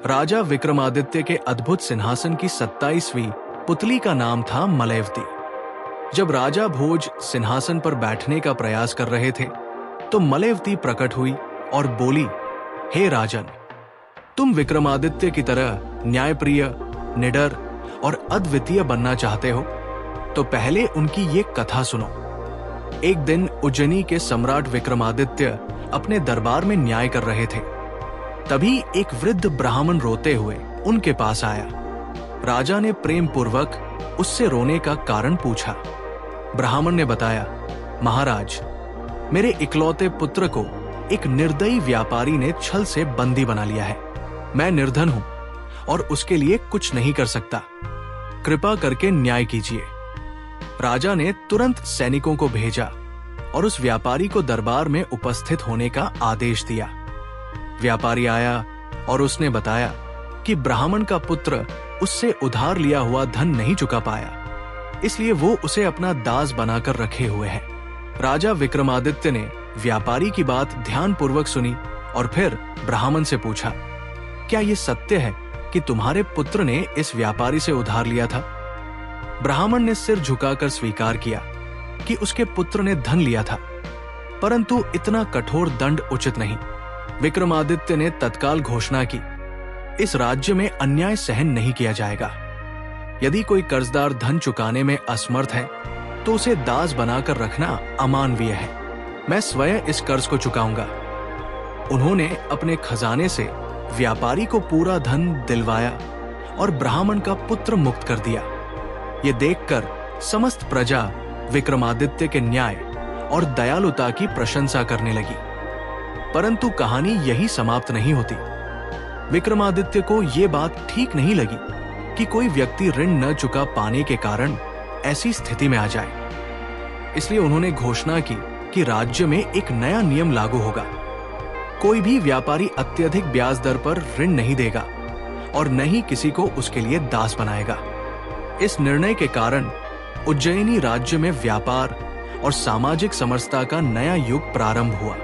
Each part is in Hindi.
राजा विक्रमादित्य के अद्भुत सिंहासन की 27वीं पुतली का नाम था मलयवती। जब राजा भोज सिंहासन पर बैठने का प्रयास कर रहे थे तो मलयवती प्रकट हुई और बोली, हे राजन, तुम विक्रमादित्य की तरह न्यायप्रिय, निडर और अद्वितीय बनना चाहते हो तो पहले उनकी ये कथा सुनो। एक दिन उज्जैनी के सम्राट विक्रमादित्य अपने दरबार में न्याय कर रहे थे। तभी एक वृद्ध ब्राह्मण रोते हुए उनके पास आया। राजा ने प्रेम पूर्वक उससे रोने का कारण पूछा। ब्राह्मण ने बताया, महाराज, मेरे इकलौते पुत्र को एक निर्दयी व्यापारी ने छल से बंदी बना लिया है। मैं निर्धन हूं और उसके लिए कुछ नहीं कर सकता। कृपा करके न्याय कीजिए। राजा ने तुरंत सैनिकों को भेजा और उस व्यापारी को दरबार में उपस्थित होने का आदेश दिया। व्यापारी आया और उसने बताया कि ब्राह्मण का पुत्र उससे उधार लिया हुआ धन नहीं चुका पाया, इसलिए वो उसे अपना दास बनाकर रखे हुए है। राजा विक्रमादित्य ने व्यापारी की बात ध्यानपूर्वक सुनी और फिर ब्राह्मण से पूछा, क्या ये सत्य है कि तुम्हारे पुत्र ने इस व्यापारी से उधार लिया था? ब्राह्मण ने सिर झुकाकर स्वीकार किया कि उसके पुत्र ने धन लिया था, परंतु इतना कठोर दंड उचित नहीं। विक्रमादित्य ने तत्काल घोषणा की, इस राज्य में अन्याय सहन नहीं किया जाएगा। यदि कोई कर्जदार धन चुकाने में असमर्थ है तो उसे दास बनाकर रखना अमानवीय है। मैं स्वयं इस कर्ज को चुकाऊंगा। उन्होंने अपने खजाने से व्यापारी को पूरा धन दिलवाया और ब्राह्मण का पुत्र मुक्त कर दिया। ये देखकर समस्त प्रजा विक्रमादित्य के न्याय और दयालुता की प्रशंसा करने लगी। परंतु कहानी यही समाप्त नहीं होती। विक्रमादित्य को यह बात ठीक नहीं लगी कि कोई व्यक्ति ऋण न चुका पाने के कारण ऐसी स्थिति में आ जाए। इसलिए उन्होंने घोषणा की कि राज्य में एक नया नियम लागू होगा। कोई भी व्यापारी अत्यधिक ब्याज दर पर ऋण नहीं देगा और न ही किसी को उसके लिए दास बनाएगा। इस निर्णय के कारण उज्जैनी राज्य में व्यापार और सामाजिक समरसता का नया युग प्रारंभ हुआ।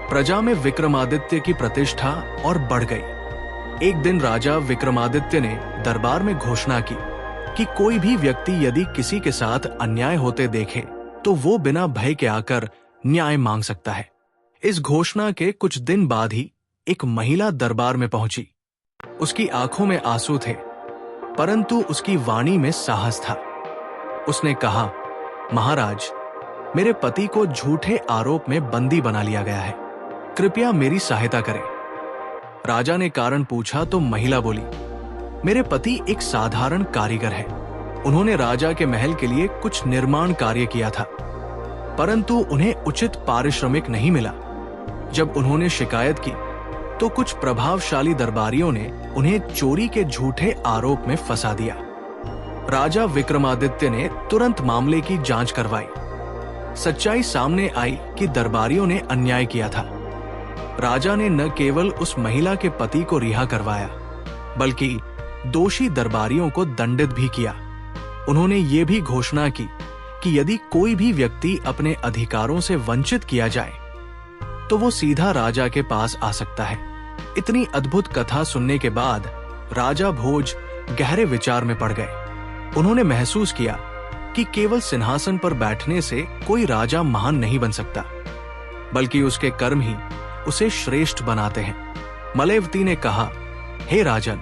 प्रजा में विक्रमादित्य की प्रतिष्ठा और बढ़ गई। एक दिन राजा विक्रमादित्य ने दरबार में घोषणा की कि कोई भी व्यक्ति यदि किसी के साथ अन्याय होते देखे तो वो बिना भय के आकर न्याय मांग सकता है। इस घोषणा के कुछ दिन बाद ही एक महिला दरबार में पहुंची। उसकी आंखों में आंसू थे, परंतु उसकी वाणी में साहस था। उसने कहा, महाराज, मेरे पति को झूठे आरोप में बंदी बना लिया गया है, कृपया मेरी सहायता करें। राजा ने कारण पूछा तो महिला बोली, मेरे पति एक साधारण कारीगर है। उन्होंने राजा के महल के लिए कुछ निर्माण कार्य किया था, परंतु उन्हें उचित पारिश्रमिक नहीं मिला। जब उन्होंने शिकायत की तो कुछ प्रभावशाली दरबारियों ने उन्हें चोरी के झूठे आरोप में फंसा दिया। राजा विक्रमादित्य ने तुरंत मामले की जांच करवाई। सच्चाई सामने आई कि दरबारियों ने अन्याय किया था। राजा ने न केवल उस महिला के पति को रिहा करवाया, बल्कि दोषी दरबारियों को दंडित भी किया। उन्होंने ये भी घोषणा की कि यदि कोई भी व्यक्ति अपने अधिकारों से वंचित किया जाए तो वो सीधा राजा के पास आ सकता है। इतनी अद्भुत कथा सुनने के बाद राजा भोज गहरे विचार में पड़ गए। उन्होंने महसूस किया कि केवल सिंहासन पर बैठने से कोई राजा महान नहीं बन सकता, बल्कि उसके कर्म ही उसे श्रेष्ठ बनाते हैं। मलयवती ने कहा, हे राजन,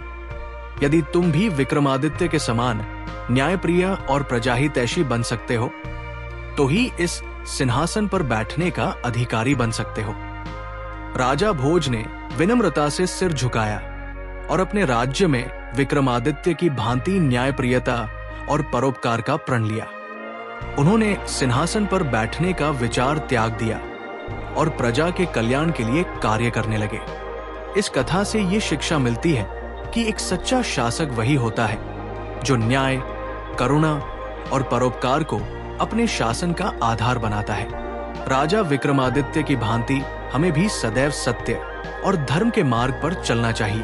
यदि तुम भी विक्रमादित्य के समान न्यायप्रिय और प्रजाहितैषी बन सकते हो तो ही इस सिंहासन पर बैठने का अधिकारी बन सकते हो। राजा भोज ने विनम्रता से सिर झुकाया और अपने राज्य में विक्रमादित्य की भांति न्यायप्रियता और परोपकार का प्रण लिया। उन्होंने सिंहासन पर बैठने का विचार त्याग दिया और प्रजा के कल्याण के लिए कार्य करने लगे। इस कथा से ये शिक्षा मिलती है कि एक सच्चा शासक वही होता है जो न्याय, करुणा और परोपकार को अपने शासन का आधार बनाता है। राजा विक्रमादित्य की भांति हमें भी सदैव सत्य और धर्म के मार्ग पर चलना चाहिए।